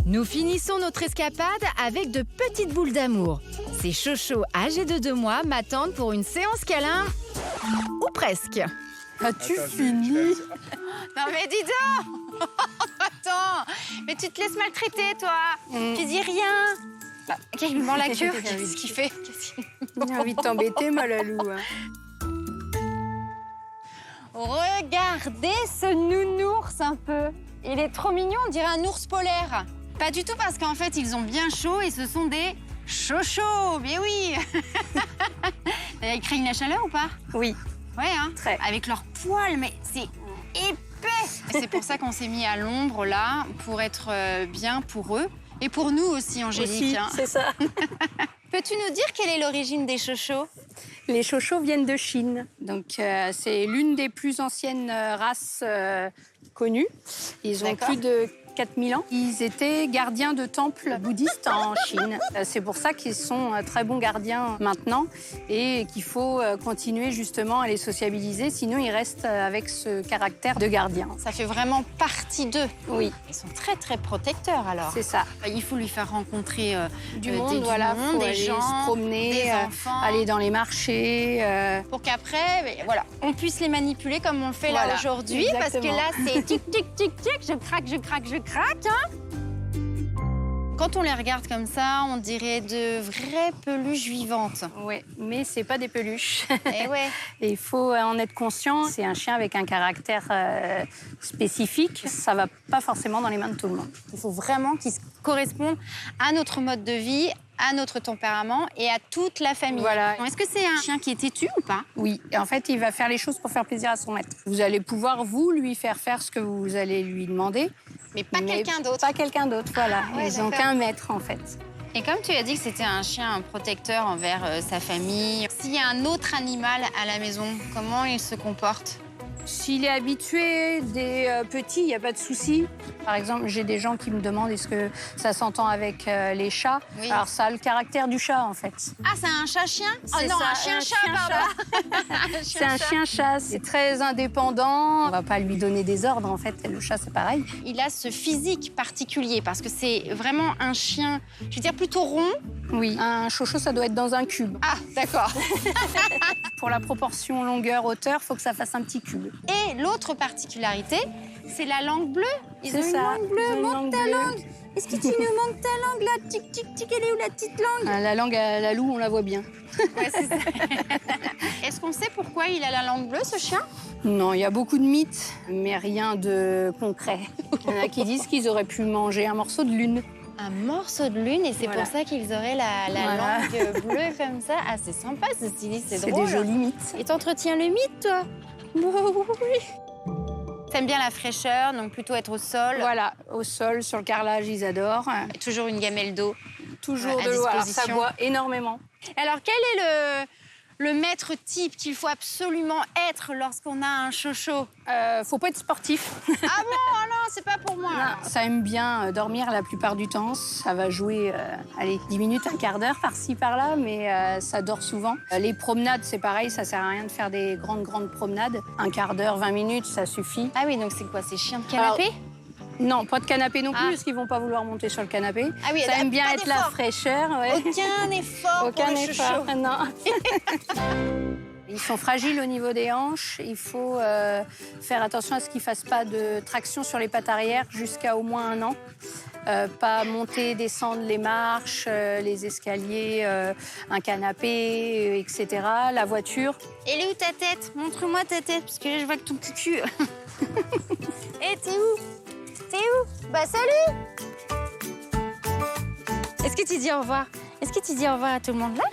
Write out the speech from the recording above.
Nous finissons notre escapade avec de petites boules d'amour. Ces chochos âgés de 2 mois m'attendent pour une séance câlin. Ou presque. As-tu fini? Non mais dis donc. Attends, mais tu te laisses maltraiter, toi. Tu dis rien. Ok, il me mord la queue. Qu'est-ce qu'il fait? J'ai envie de t'embêter, ma Lalou. Regardez ce nounours un peu. Il est trop mignon, on dirait un ours polaire. Pas du tout, parce qu'en fait, ils ont bien chaud et ce sont des chochos. Mais oui. Ils craignent la chaleur ou pas? Oui. Ouais, hein. Très. Avec leurs poils, mais c'est épais. C'est pour ça qu'on s'est mis à l'ombre, là, pour être bien pour eux. Et pour nous aussi, Angélique. Aussi, hein. c'est ça. Peux-tu nous dire quelle est l'origine des chochos? Les chochos viennent de Chine. Donc, c'est l'une des plus anciennes races connues. Ils ont D'accord. plus de 4000 ans. Ils étaient gardiens de temples bouddhistes en Chine. C'est pour ça qu'ils sont très bons gardiens maintenant et qu'il faut continuer justement à les sociabiliser. Sinon, ils restent avec ce caractère de gardien. Ça fait vraiment partie d'eux. Oui, Ils sont très, très protecteurs, alors. c'est ça. Il faut lui faire rencontrer Du monde, voilà. Faut des aller gens, se promener, des enfants. aller dans les marchés. Pour qu'après, voilà, on puisse les manipuler comme on le fait là Voilà, aujourd'hui. Parce que exactement. là, c'est tic, tic, tic, tic, je craque, je craque, je craque. Hein. Quand on les regarde comme ça, on dirait de vraies peluches vivantes. Oui, mais c'est pas des peluches. Et ouais. Et il faut en être conscient. C'est un chien avec un caractère spécifique. Ça va pas forcément dans les mains de tout le monde. Il faut vraiment qu'ils correspondent à notre mode de vie, à notre tempérament et à toute la famille. Voilà. Est-ce que c'est un chien qui est têtu ou pas? Oui, et en fait, il va faire les choses pour faire plaisir à son maître. Vous allez pouvoir, vous, lui faire faire ce que vous allez lui demander. Mais pas mais quelqu'un d'autre. Pas quelqu'un d'autre, voilà. Ouais, Ils n'ont d'accord. qu'un maître, en fait. Et comme tu as dit que c'était un chien protecteur envers sa famille, s'il y a un autre animal à la maison, comment il se comporte? S'il est habitué des petits, il n'y a pas de souci. Par exemple, j'ai des gens qui me demandent est-ce que ça s'entend avec les chats. Oui. Alors, ça a le caractère du chat, en fait. Ah, c'est un chat-chien? Oh C'est non, ça, un chien-chat, pardon. C'est un chien-chat, c'est très indépendant. On va pas lui donner des ordres, en fait. Le chat, c'est pareil. Il a ce physique particulier parce que c'est vraiment un chien, je veux dire, plutôt rond. Oui, un chocho, ça doit être dans un cube. Ah, d'accord. Pour la proportion longueur-hauteur, il faut que ça fasse un petit cube. Et l'autre particularité, c'est la langue bleue. Ils ont C'est une ça, langue bleue. ils ont une Montre langue ta bleue. langue. Est-ce que tu nous montres ta langue, là? Tic, tic, tic, elle est où la petite langue? La langue à la Lalou, on la voit bien. Ouais, c'est ça. Est-ce qu'on sait pourquoi il a la langue bleue, ce chien? Non, il y a beaucoup de mythes, mais rien de concret. Il y en a qui disent qu'ils auraient pu manger un morceau de lune. Un morceau de lune, et c'est Voilà. pour ça qu'ils auraient la Voilà. langue bleue comme ça. Ah, c'est sympa, ce style, c'est C'est drôle. des jolis mythes. Et t'entretiens le mythe, toi? Oui. T'aimes bien la fraîcheur, donc plutôt être au sol. Voilà, au sol, sur le carrelage, ils adorent. Et toujours une gamelle d'eau. Toujours à de l'eau. Alors, ça disposition. boit énormément. Alors, quel est le maître type qu'il faut absolument être lorsqu'on a un chocho? Faut pas être sportif. Ah bon? Ah non, c'est pas pour moi. alors. Ça aime bien dormir la plupart du temps. Ça va jouer, allez, 10 minutes, un quart d'heure par-ci, par-là, mais ça dort souvent. Les promenades, c'est pareil, ça sert à rien de faire des grandes promenades. Un quart d'heure, 20 minutes, ça suffit. Ah oui, donc c'est quoi? C'est chien de canapé? Non, pas de canapé non plus, Ah. parce qu'ils vont pas vouloir monter sur le canapé. Ah oui, ça aime bien pas être la d'effort. fraîcheur. Ouais. Aucun effort Aucun pour le effort, chocho. non. Ils sont fragiles au niveau des hanches. Il faut faire attention à ce qu'ils ne fassent pas de traction sur les pattes arrière jusqu'à au moins 1 an. Pas monter, descendre les marches, les escaliers, un canapé, etc. La voiture. Elle est où ta tête? Montre-moi ta tête, parce que là, je vois que ton cucu. Eh, t'es où? T'es où? Bah, salut! Est-ce que tu dis au revoir? Est-ce que tu dis au revoir à tout le monde là?